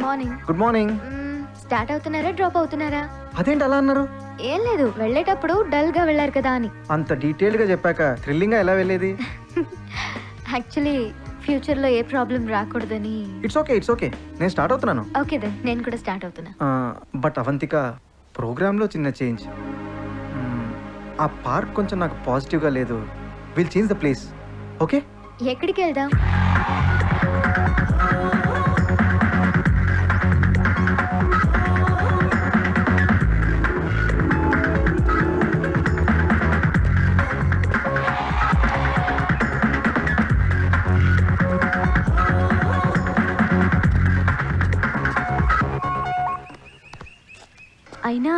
Morning. Good morning. Start అవుతున్నారా drop అవుతున్నారా? అదేంటి అలా అన్నారు? ఏం లేదు, వెళ్ళేటప్పుడు డల్ గా వెళ్ళారు కదా అని. అంత డీటెయిల్డ్ గా చెప్పాక థ్రిల్లింగ్ గా ఎలా వెళ్ళేది? యాక్చువల్లీ ఫ్యూచర్ లో ఏ ప్రాబ్లం రాకూడదని. ఇట్స్ ఓకే నేను స్టార్ట్ అవుతున్నాను. ఓకే దెన్ నేను కూడా స్టార్ట్ అవుతున్నా. బట్ అవంతిక, ప్రోగ్రామ్ లో చిన్న చేంజ్. ఆ పార్క్ కొంచెం నాకు పాజిటివ్ గా లేదు. Will change the place. Okay, ఎక్కడికి వెళ్దాం? అయినా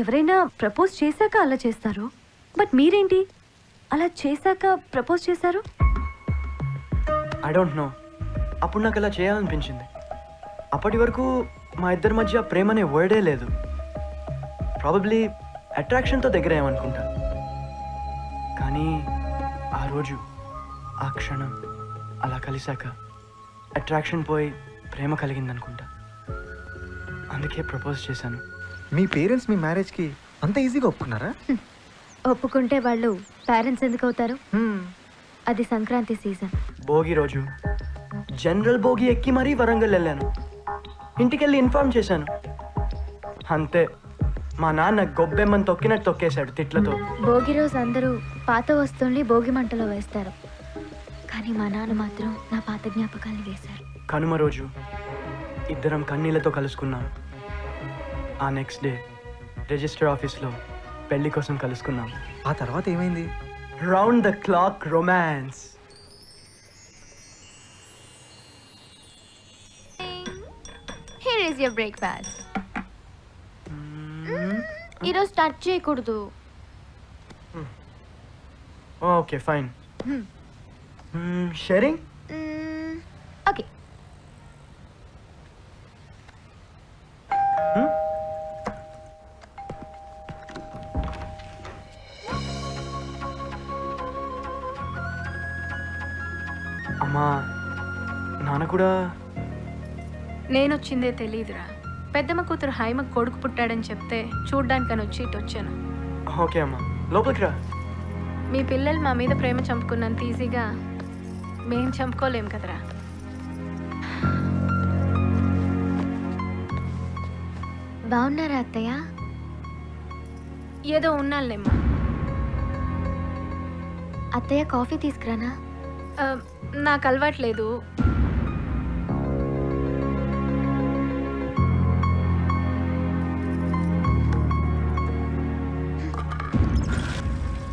ఎవరైనా ప్రపోజ్ చేశాక అలా చేస్తారు, బట్ మీరేంటి అలా చేశాక ప్రపోజ్ చేశారు? ఐ డోంట్ నో, అప్పుడు నాకు అలా చేయాలనిపించింది. అప్పటి వరకు మా ఇద్దరి మధ్య ప్రేమ అనే వర్డే లేదు. ప్రాబబ్లీ అట్రాక్షన్తో దగ్గరయ్యామనుకుంటా. కానీ ఆ రోజు, ఆ క్షణం అలా కలిశాక అట్రాక్షన్ పోయి ప్రేమ కలిగిందనుకుంటా. అందుకే ప్రపోజ్ చేశాను. మీ పేరెంట్స్ మీ మ్యారేజ్ కి అంత ఈజీగా ఒప్పుకున్నారా? ఒప్పుకుంటే వాళ్ళు పేరెంట్స్ ఎందుకు అవుతారు? అది సంక్రాంతి సీజన్. భోగి రోజు జనరల్ భోగి ఎక్కి మరీ వరంగల్ వెళ్ళాను. ఇంటికెళ్ళి ఇన్ఫార్మ్ చేశాను. అంతే, మా నాన్న గొబ్బెమ్మని తొక్కినట్టు తొక్కేశాడు తిట్లతో. భోగి రోజు అందరూ పాత వస్తువుల్ని భోగి మంటలో వేస్తారు, కానీ మా నాన్న మాత్రం నా పాత జ్ఞాపకాల్ని వేశారు. కనుమ రోజు ఇద్దరం కన్నీళ్లతో కలుసుకున్నాం. ఆ నెక్స్ట్ డే రిజిస్టర్ ఆఫీస్లో పెళ్లి కోసం కలుసుకున్నాం. ఆ తర్వాత ఏమైంది? Round the clock romance. Here is your breakfast. ఈరోజు స్టార్ట్ చేయకూడదు. Okay fine. షేరింగ్. ఓకే. అమ్మా, నాన్న కూడా. నేనొచ్చిందే తెలీదురా. పెద్దమ్మ కూతురు హైమ కొడుకు పుట్టాడని చెప్తే చూడ్డానికని వచ్చి ఇటు వచ్చాను. ఓకే అమ్మా, లోపలికి రా. మీ పిల్లలు మా మీద ప్రేమ చంపుకున్నంత ఈజీగా మేం చంపుకోలేం కదరా. బాగున్నారా అత్తయ్య? ఏదో ఉన్నాళ్ళేమ్మా. అత్తయ్య కాఫీ తీసుకురానా? నాకు అలవాట్లేదు.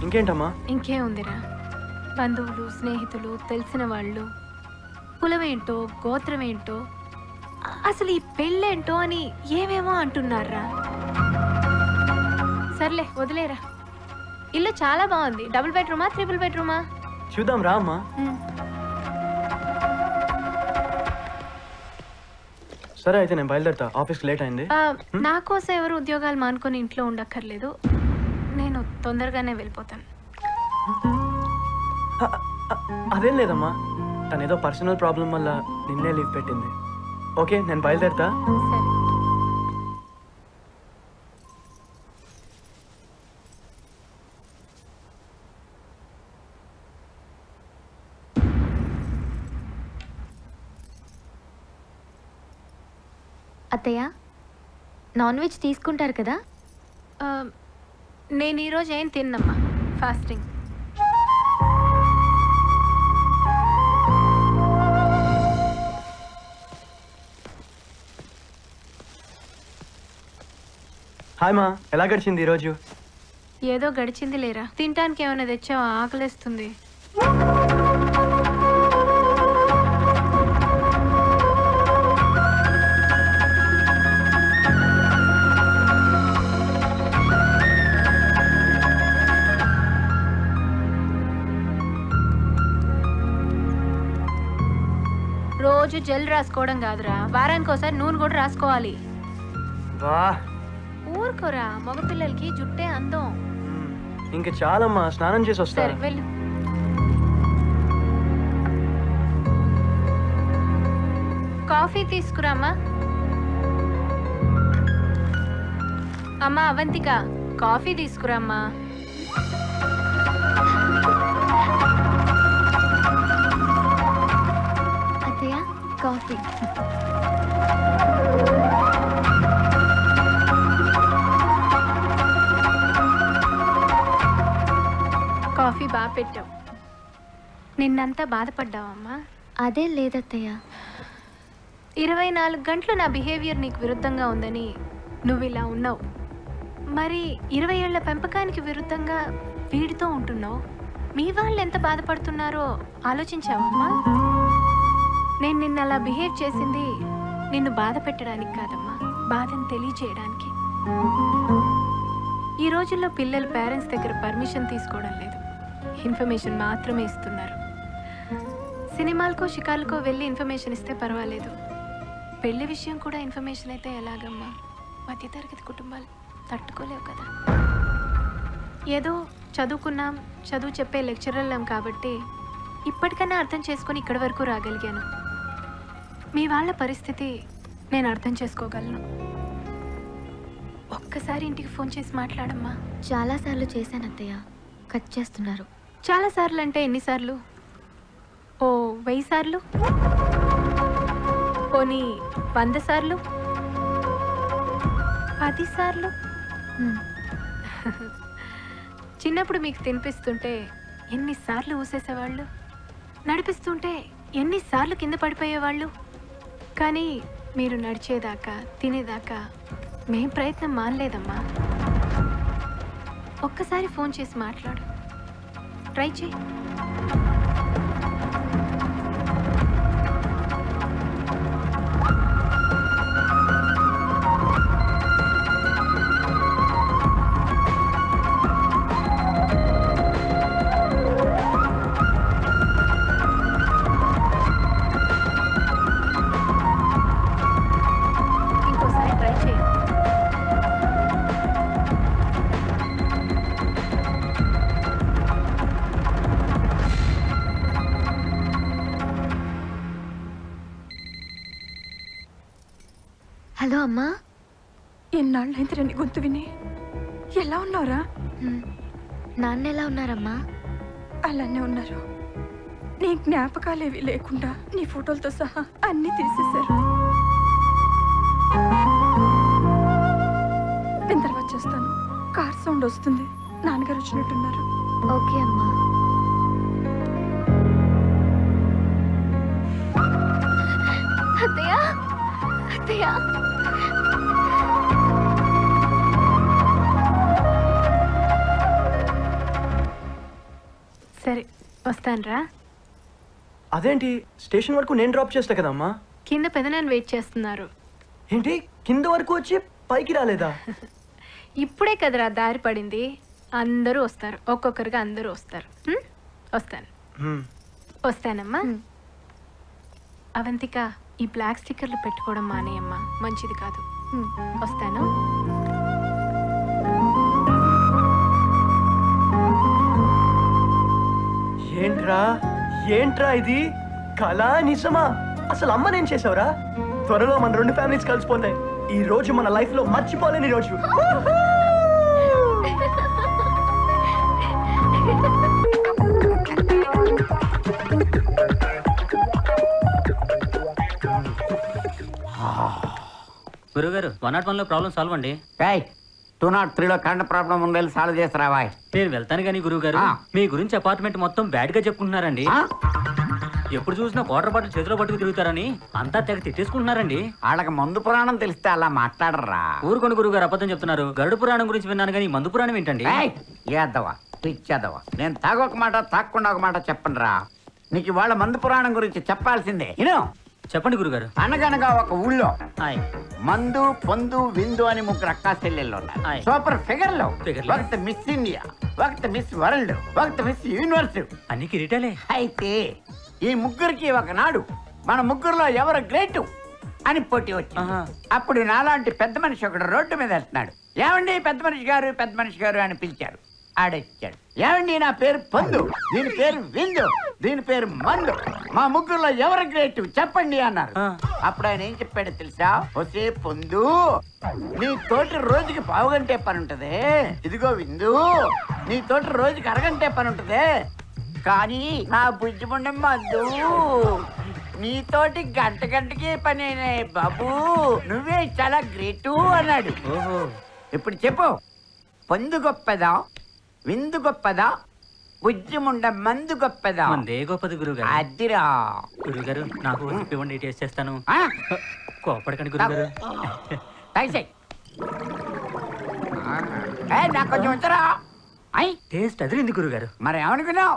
ఇంకేంటమ్మా? ఇంకే ఉందిరా, బంధువులు, స్నేహితులు, తెలిసిన వాళ్ళు, కులమేంటో, గోత్రమేంటో, అసలు ఈ పెళ్ళేంటో అని ఏమేమో అంటున్నారా. సర్లే వదిలేరా. ఇల్లు చాలా బాగుంది. డబుల్ బెడ్రూమా, ట్రిపుల్ బెడ్రూమా? చూద్దాం రా అమ్మా. సరే అయితే నేను బయలుదేరుతా, ఆఫీస్కి లేట్ అయింది. నా కోసం ఎవరు ఉద్యోగాలు మానుకొని ఇంట్లో ఉండక్కర్లేదు. నేను తొందరగానే వెళ్ళిపోతాను. అదేం లేదమ్మా, తనేదో పర్సనల్ ప్రాబ్లం వల్ల నిన్నే లీవ్ పెట్టింది. ఓకే, నేను బయలుదేరుతా. సరే. అత్తయ్య, నాన్ వెజ్ తీసుకుంటారు కదా? నేను ఈరోజు ఏం తిన్నమ్మా, ఫాస్టింగ్. హాయ్ మా, ఎలా గడిచింది ఈరోజు? ఏదో గడిచింది లేరా. తినటానికి ఏమైనా తెచ్చావా? ఆకలేస్తుంది. రోజు జెల్ రాసుకోవడం కాదురా, వారానికి ఒకసారి నూనె కూడా రాసుకోవాలి. ఊరుకోరా, మగపిల్లలకి జుట్టే అందం. ఇంకా చాలమ్మా, స్నానం చేసి వస్తా. సరే వెళ్ళు. కాఫీ తీసుకురామ్మా. అమ్మా అవంతిక, కాఫీ తీసుకురామ్మా. అత్తయ్య కాఫీ. కాఫీ బాగా పెట్టావు. నిన్నంతా బాధపడ్డావమ్మా? అదేం లేదత్తయ్య. 24 గంటలు నా బిహేవియర్ నీకు విరుద్ధంగా ఉందని నువ్వు ఇలా ఉన్నావు. మరి 20 ఏళ్ల పెంపకానికి విరుద్ధంగా వీడితో ఉంటున్నావు. మీ వాళ్ళు ఎంత బాధపడుతున్నారో ఆలోచించావమ్మా? నేను నిన్న అలా బిహేవ్ చేసింది నిన్ను బాధ పెట్టడానికి కాదమ్మా, బాధను తెలియచేయడానికి. ఈ రోజుల్లో పిల్లలు పేరెంట్స్ దగ్గర పర్మిషన్ తీసుకోవడం లేదు, ఇన్ఫర్మేషన్ మాత్రమే ఇస్తున్నారు. సినిమాలకో షికార్లకో వెళ్ళి ఇన్ఫర్మేషన్ ఇస్తే పర్వాలేదు, పెళ్లి విషయం కూడా ఇన్ఫర్మేషన్ అయితే ఎలాగమ్మా? మధ్యతరగతి కుటుంబాలు తట్టుకోలేవు కదా. ఏదో చదువుకున్నాం, చదువు చెప్పే లెక్చరర్లం కాబట్టి ఇప్పటికైనా అర్థం చేసుకొని ఇక్కడి వరకు రాగలిగాను. మీ వాళ్ళ పరిస్థితి నేను అర్థం చేసుకోగలను. ఒక్కసారి ఇంటికి ఫోన్ చేసి మాట్లాడమ్మా. చాలాసార్లు చేశాను అత్తయ్య, కట్ చేస్తున్నారు. చాలాసార్లు అంటే ఎన్నిసార్లు? ఓ 1000 సార్లు, పోనీ 100 సార్లు, 10 సార్లు. చిన్నప్పుడు మీకు తినిపిస్తుంటే ఎన్నిసార్లు ఊసేసేవాళ్ళు, నడిపిస్తుంటే ఎన్నిసార్లు కింద పడిపోయేవాళ్ళు. కానీ మీరు నడిచేదాకా తినేదాకా మేం ప్రయత్నం మానలేదమ్మా. ఒక్కసారి ఫోన్ చేసి మాట్లాడు, ట్రై చేయి. ఇంకోసారి ట్రై చేయి. హలో అమ్మా. ఎన్నాళ్ళైంది నీ గొంతు విని. ఎలా ఉన్నారా? నాన్న ఎలా ఉన్నారమ్మా? అలానే ఉన్నారు. నీ జ్ఞాపకాలేవి లేకుండా నీ ఫోటోలతో సహా అన్నీ తీసేశారు. నేను తర్వాత చేస్తాను. కార్ సౌండ్ వస్తుంది, నాన్నగారు వచ్చినట్టున్నారు. ఓకే అమ్మా. అత్తయ్య, అత్తయ్య. సరే వస్తానురా. అదేంటి స్టేషన్ వరకు నేను డ్రాప్ చేస్తా కదమ్మా? కింద పెదనాన్న వెయిట్ చేస్తున్నారు. ఏంటి కింద వరకు వచ్చి పైకి రాలేదా? ఇప్పుడే కదరా దారి పడింది, అందరూ వస్తారు, ఒక్కొక్కరుగా అందరూ వస్తారు. వస్తాను. వస్తానమ్మా. అవంతిక, ఈ బ్లాక్ స్టిక్కర్లు పెట్టుకోవడం మానేయమ్మా, మంచిది కాదు. వస్తాను. ఏంట్రా ఇది? కళా నిజమా? అసలు అమ్మ నేను చేసావురా? త్వరలో మన 2 ఫ్యామిలీస్ కలిసిపోతాయి. ఈ రోజు మన లైఫ్ లో మర్చిపోలేని రోజు. గురుగారు 101 లో ప్రాబ్లం సాల్వ్ అండి. 203 లో కరెంట్ ప్రాబ్లం ఉంది, సాల్వ్ చేస్తారా? నేను వెళ్తాను కానీ గురుగారు, మీ గురించి అపార్ట్మెంట్ మొత్తం బ్యాడ్ గా చెప్పుకుంటున్నారండి. ఎప్పుడు చూసినా వాటర్ బాటిల్ చేతిలో పట్టుకు తిరుగుతారని అంతా తెగ తిట్టేసుకుంటున్నారండి. వాళ్ళకి మందు పురాణం తెలిస్తే అలా మాట్లాడరా? ఊరుకొని గురుగారు అబద్ధం చెప్తున్నారు. గరుడు పురాణం గురించి విన్నాను కానీ మందు పురాణం ఏంటండి? ఏద్దవా పిచ్చేద్దవా, నేను తాగొక మాట తాగకుండా ఒక మాట చెప్పండి రా. నీకు వాళ్ళ మందు పురాణం గురించి చెప్పాల్సిందే. చెప్పండి గురుగారు. అనగనగా ఒక ఊళ్ళో మందు పొందు విందు అని 3 అక్కా చెల్లెళ్ళు ఉన్నారు. సూపర్ ఫిగర్ లో ఒకటి మిస్ ఇండియా, ఒకటి మిస్ వరల్డ్, ఒకటి మిస్ యూనివర్స్. అన్ని కిరీటాలే. అయితే ఈ ముగ్గురికి ఒకనాడు మన ముగ్గురులో ఎవరు గ్రేట్ అని పోటీ వచ్చింది. అప్పుడు నాలాంటి పెద్ద మనిషి ఒకడు రోడ్డు మీద వెళ్తున్నాడు. ఏమండి పెద్ద మనిషి గారు, పెద్ద మనిషి గారు అని పిలిచారు. ఆడొచ్చాడు. ఏమండి నా పేరు పొందు, దీని పేరు విందు, దీని పేరు మందు. మా ముగ్గురులో ఎవరు గ్రేట్ చెప్పండి అన్నారు. అప్పుడు ఆయన ఏం చెప్పాడో తెలుసా? ఒసే పొందు, నీ తోటి రోజుకి పావుగంటే పని ఉంటదే. ఇదిగో విందు, నీ తోటి రోజుకి అరగంటే పని ఉంటదే. కానీ నా బుజ్జిముండ మందు నీతోటి గంటకి పని బాబు, నువ్వే చాలా గ్రేటు అన్నాడు. ఇప్పుడు చెప్పు, పొందు గొప్పదా, విందు గొప్పదా, ఉజ్జముండ మందు గొప్పదా? మందే గొప్పది గురుగారు. అదిరా గురుగారు, నాకు ఇవ్వండి, టేస్ట్ చేస్తాను. కోపడకండి గురుగారు. నాకు కొంచెం వచ్చరా. టేస్ట్ అదిరింది గురుగారు. మరి ఏమనుకున్నావు?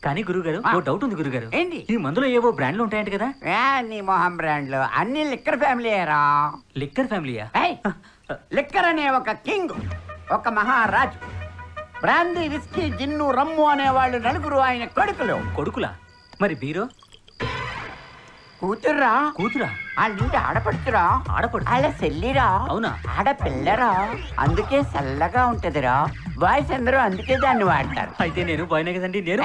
కానీ గురుగారు, ఓ డౌట్ ఉంది గురుగారు. ఏంటి? ఈ మందులో ఏవో బ్రాండ్లు ఉంటాయంట కదా? నీ మొహం బ్రాండ్లు అన్ని లిక్కర్ ఫ్యామిలీ రా. లిక్కర్ ఫ్యామిలీయా? లిక్కర్ అనే ఒక కింగ్, ఒక మహారాజు. బ్రాందీ, విస్కీ, జిన్ను, రమ్ము అనేవాళ్ళు నలుగురు ఆయన కొడుకులు. కొడుకులా? మరి బీరో? కూతుర్రా. కూతురా? వాళ్ళింటి ఆడపడుతురా. ఆడపడు? వాళ్ళ చెల్లిరా. అవునా? ఆడపిల్లరా. అందుకే చల్లగా ఉంటదిరా. బాయ్స్ అందరూ అందుకే దాన్ని వాడతారు. అయితే నేను బాయ్నే కదండి. నేను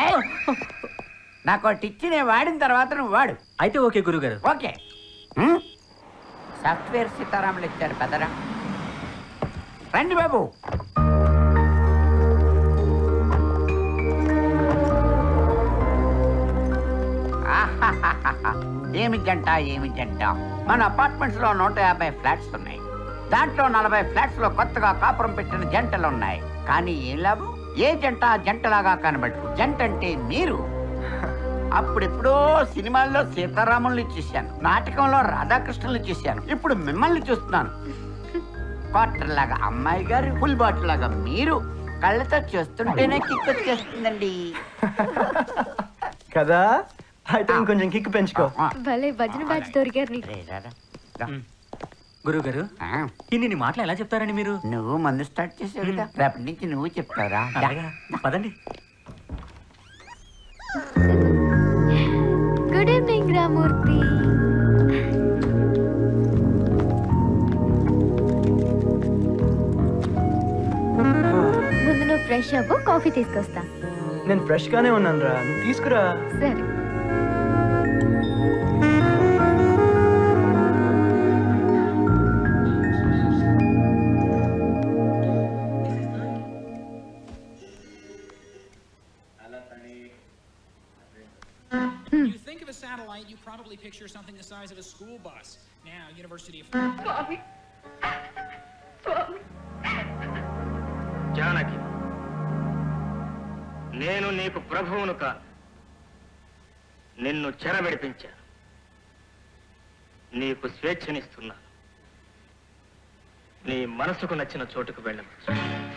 నాకు ఒకటి ఇచ్చి నేను వాడిన తర్వాత నువ్వు వాడు. అయితే ఓకే గురుగారు. ఓకే. సాఫ్ట్వేర్ సీతారాములు ఇచ్చారు పెద్దరా. రండి బాబు. ఏమి జంట, ఏమి జంట. మన అపార్ట్మెంట్స్ లో 150 ఫ్లాట్స్ ఉన్నాయి. దాంట్లో 40 ఫ్లాట్స్ లో కొత్తగా కాపురం పెట్టిన జంటలు ఉన్నాయి. కానీ ఏం లాభం? ఏ జంట జంటలాగా కనబడరు. జంట అంటే మీరు. అప్పుడెప్పుడో సినిమాల్లో సీతారాముల్ని చూశాను, నాటకంలో రాధాకృష్ణుల్ని చూశాను. ఇప్పుడు మిమ్మల్ని చూస్తున్నాను. క్వార్టర్ లాగా అమ్మాయి గారు, ఫుల్ బాటిల్ లాగా మీరు. కళ్ళతో చూస్తుంటేనే కిక్ వచ్చేస్తుందండి కదా. అయితే ఇంకొంచెం కిక్ పెంచుకో. భలే భజన బ్యాచ్ దొరికారు నీకు. గురుగారు, ఇన్ని మాటలు ఎలా చెప్తారండి మీరు? నువ్వు మందు స్టార్ట్ చేసావు కదా, రేపటి నుంచి నువ్వు చెప్తారా? పదండి. Good evening Ramurthy. ముందు నువ్వు ఫ్రెష్ అవ్వు, కాఫీ తీసుకొస్తా. నేను ఫ్రెష్ గానే ఉన్నాను రా, నువ్వు తీసుకురా. సరే. You think of a satellite, you probably picture something the size of a school bus. Now, University of... Janaki, నేను నీకు ప్రభువును కాను. నిన్ను చెరబెడిపించాను. నీకు స్వేచ్ఛనిస్తున్నాను. నీ మనసుకు నచ్చిన చోటుకు వెళ్ళవచ్చు.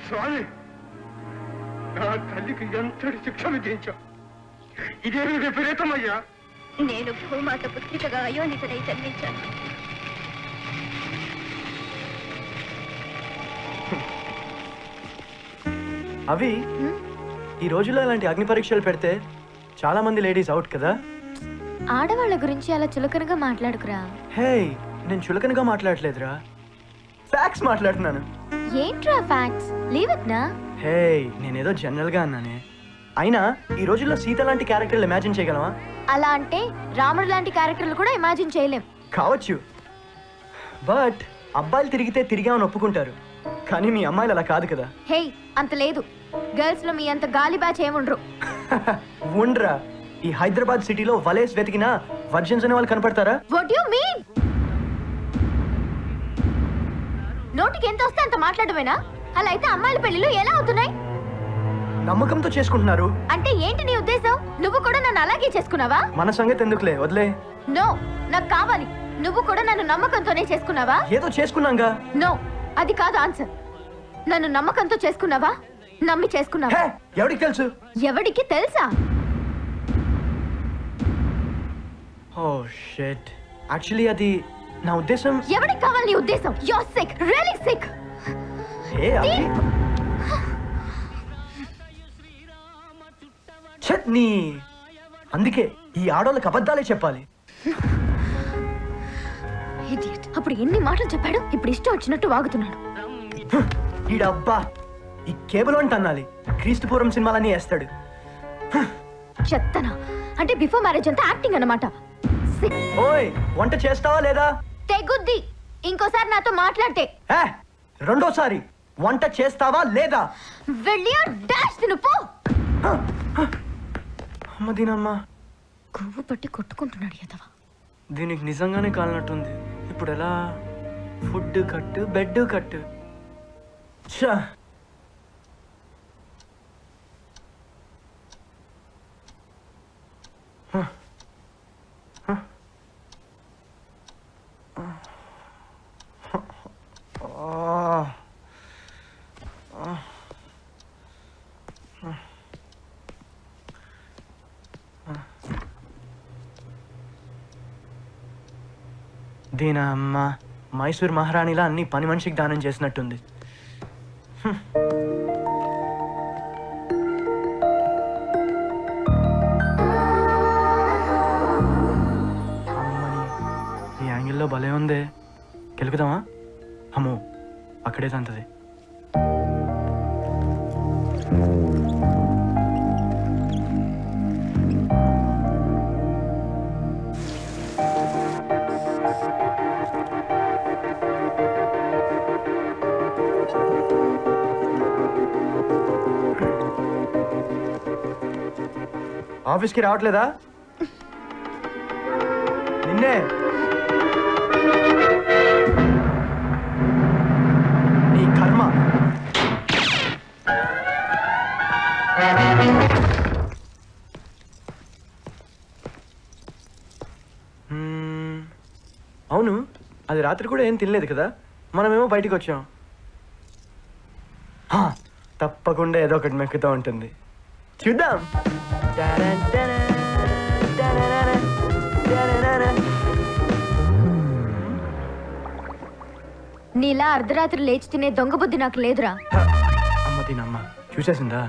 స్వామి, నా తల్లికి ఎంతటి శిక్ష విధించావు? ఇదేమి విపరీతమయ్యా? నేను భూమాత పుత్రికగా అయోనితనై జన్మించాను. అవి ఈ రోజుల్లో ఇలాంటి అగ్ని పరీక్షలు పెడితే చాలా మంది లేడీస్ అవుట్ కదా. ఆడవాళ్ళ గురించి అలా చులకనగా మాట్లాడుకురా. హే, నేను చులకనగా మాట్లాడలేదురా, ఫ్యాక్ట్స్ మాట్లాడుతున్నాను. ఏంట్రా ఫ్యాక్ట్స్? లీవ్ ఇట్ నా. హే, నేనేదో జనరల్ గా అన్నానే. అయినా ఈ రోజుల్లో సీత లాంటి క్యారెక్టర్లు ఇమాజిన్ చేయగలమా? అలా అంటే రాముడు లాంటి క్యారెక్టర్లు కూడా ఇమాజిన్ చేయలేం. కావచ్చు, బట్ అబ్బాయిలు తిరిగితే తిరిగామని ఒప్పుకుంటారు. కానీ మీ అమ్మాయిలు అలా కాదు కదా. హే, అంత లేదు. గర్ల్స్ లో మీ అంత గాలి బ్యాచ్ ఏముండ్రు. ఉండ్రా, ఈ హైదరాబాద్ సిటీలో వలేస్ వెతికినా వర్జన్స్ అనే వాళ్ళు కనపడతారా? What you mean? నోటికి ఎంత వస్తే అంత మాట్లాడమేనా? అలా అయితే అమ్మాయిల పెళ్లిలు ఎలా అవుతున్నాయి? నమ్మకంతో చేసుకుంటున్నారు. అంటే ఏంటి నీ ఉద్దేశం? నువ్వు కూడా నన్ను అలాగే చేసుకున్నావా? మన సంగతి ఎందుకులే, వదిలే. నో, నాకు కావాలి. నువ్వు కూడా నన్ను నమ్మకంతోనే చేసుకున్నావా? ఏదో చేసుకున్నాంగా. నో, అది కాదు ఆన్సర్. నన్ను నమ్మకంతో చేసుకున్నావా, నమ్మి చేసుకున్నావా? ఎవరికి తెలుసు? ఎవరికి తెలుసా? ఓ షిట్, యాక్చువల్లీ అది నా ఉద్దేశం. ఎవరికి కావాలి నీ ఉద్దేశం? You are sick, really sick. ఏ అది చట్నీ. అందుకే ఈ ఆడోళ్ళకి అబద్ధాలే చెప్పాలి. ఇడియట్. అప్పుడు ఎన్ని మాటలు చెప్పాడు, ఇప్పుడు ఇష్టం వచ్చినట్టు వాగుతున్నాడు. ఈడబ్బా, ఈ కేబుల్ వంట అన్నాలి. క్రీస్తుపూర్వం సినిమాలన్నీ వేస్తాడు. చెత్తనా, అంటే బిఫోర్ మ్యారేజ్ అంతా యాక్టింగ్ అన్నమాట. ఓయ్ వంట చేస్తావా లేదా? తెగుద్ది ఇంకోసారి నాతో మాట్లాడితే. రెండోసారి వంట చేస్తావా లేదా? వెళ్ళి డాష్ తిను పో. అమ్మ దీనమ్మ కొవ్వు పట్టి కొట్టుకుంటున్నాడు యదవా. దీనికి నిజంగానే కాలినట్టుంది. ఇప్పుడు ఎలా? ఫుడ్ కట్టు, బెడ్ కట్టు. ఛా దీనా అమ్మ మైసూర్ మహారాణిలా అన్ని పని మనిషికి దానం చేసినట్టుంది. అమ్మని ఈ యాంగిల్లో భలే ఉందే. గెలుకుదామా? అమ్మో అక్కడే తంతది. ఆఫీస్కి రావట్లేదా? నిన్నే నీ కర్మ. అవును అది రాత్రి కూడా ఏం తినలేదు కదా. మనమేమో బయటికి వచ్చాం. తప్పకుండా ఏదో ఒకటి మెక్కుతూ ఉంటుంది. చూద్దాం. నీలా అర్ధరాత్రి లేచి తినే దొంగ బుద్ధి నాకు లేదురా. అమ్మ తినమ్మ చూసేసిందా?